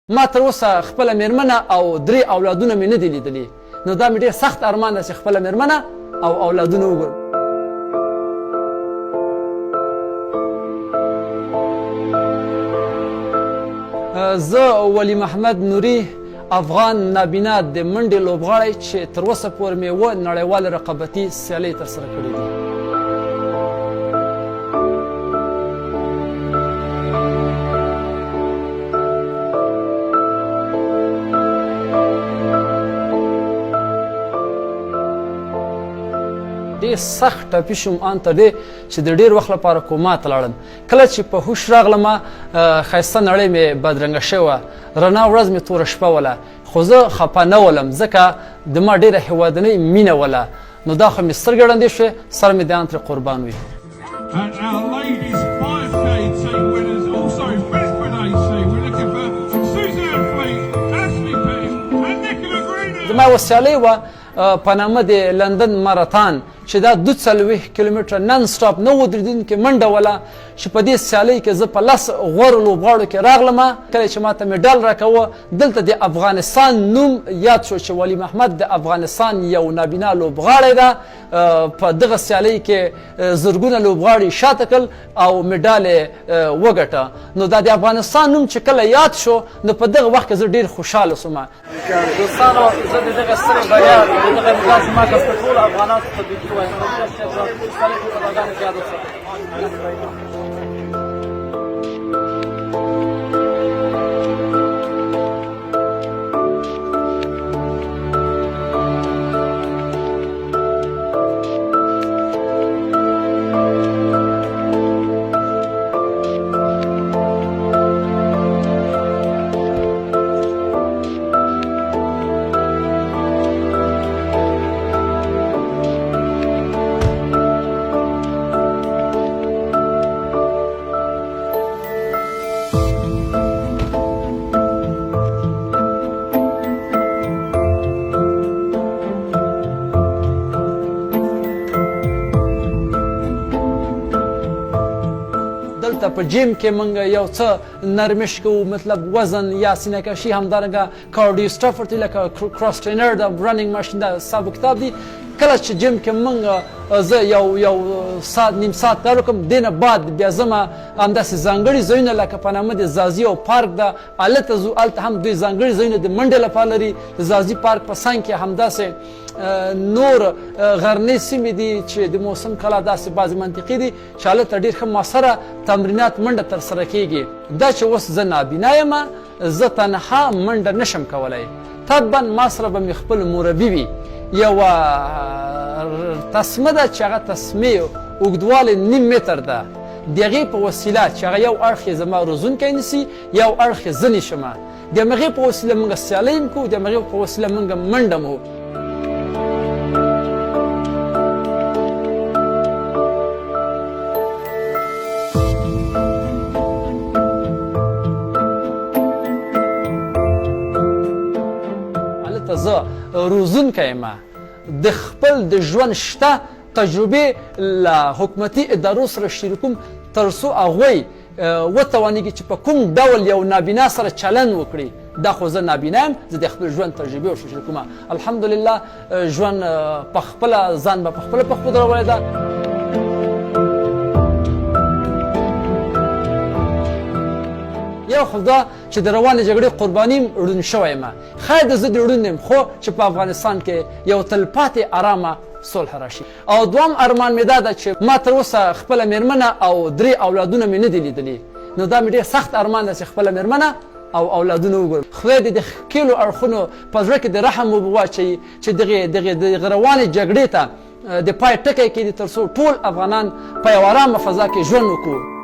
ما تر اوسه خپله مېرمنه او 3 اولادونه مې نه دي لیدلي، نو دا مې ډېر سخت ارمان ده چې خپله مېرمنه او اولادونه وګورم. زه ولی محمد نوري افغان نابینا د منډې لوبغاړی چې تر اوسه پورې مې 7 نړیوالې رقابتي سیالۍ ترسره کړي دي. ډېر سخت ټپي شوم ان ته دی چې د ډېر وخت لپاره کوما ته لاړم. کله چې په هوش راغلم ښایسته نړۍ مې بدرنګه شوه، رڼا ورځ مې توره شپه وله، خو زه خفه نه ولم ځکه د ما ډېره هېوادنۍ مینه وله، نو دا خو مې سترګې ړندې شوې، سر مې د ان ترې قربان وي. زما یوه سیالۍ وه په نامه د لندن ماراتان چې دا 42 کیلومتره نن سټاپ نه ودرېدونکې منډه وله چې په دې سیالۍ کې زه په 10 غوره لوبغاړو کې راغلم. کله چې ما ته مډال راکوه دلته د افغانستان نوم یاد شو چې ولی محمد د افغانستان یو نابینا لوبغاړی ده. په دغه سیالۍ کې زرګونه لوبغاړي شاته کړل او مډال یې وګټه. نو دا د افغانستان نوم چې کله یاد شو نو په دغه وخت کې زه ډېر خوشحاله شوم. دوستانو زه د دغه سترې بریا د دغه امتیاز زما کس په ټولو افغانانو ته تبریکي وایم. په جیم کې موږ یو څه نرمش کوو، مطلب وزن یا سینه کشي، همدارنګه کارډیوسټافر دی لکه کراس ټرینر د رننګ ماشین د حساب کتاب دی. کله چې جیم کې موږ زه یو ساعت نیم ساعت کار وکړم، دې نه بعد بیا زما همداسې ځانګړي ځایونه لکه په نامه د زازي او پارک ده هلته ځو، هلته هم دوی ځانګړي ځایونه د منډې لپاره لري. د زازي پارک په څنګ کې همداسې نور غرنۍ سیمې دي چې د موسم کله داسې بعضې منطقې دي چې هلته ډېر ښه مؤثره تمرینات منډه ترسره کیږي. دا چې اوس زه نابینا یم، زه تنها منډه نشم کولی، طبعا ما سره به مې خپل مربي وي. یوه تسمه ده چې هغه تسمې اوږدوالی 1.5 متر ده، د هغې په وسیله چې هغه یو اړخ یې زما روزونکی نیسي، یو اړخ یې زه نیسم. د همغې په وسیله موږ سیالۍ هم کوو، د همغې په وسیله موږ منډه هم وو. زه روزونکی یم، د خپل د ژوند شته تجربې له حکومتي ادارو سره شریکوم تر څو هغوی وتوانېږي چې په کوم ډول یو نابینا سره چلند وکړي. دا خو زه نابینا یم، زه د خپل ژوند تجربې ورسره شریکوم. الحمدلله ژوند په خپله ځان به په خپله پخ ودرولی ده. یو خو دا چې د روانې جګړې قرباني ړوند شوی یم، خیر زه د ړوند یم خو چې په افغانستان کې یو تلپاتې ارامه صلح راشي. او دوم ارمان مې دا ده چې ما تر اوسه خپله مېرمنه او 3 اولادونه مې نه دي لیدلي، نو دا مې ډېر سخت ارمان ده چې خپله مېرمنه او اولادونه وګورم. خدای دې د ښکېلو اړخونو په زړه کې د رحم وواچوي چې دغې روانې جګړې ته د پای ټکی کېږدي تر څو ټول افغانان په یو ارامه فضا کې ژوند وکړو.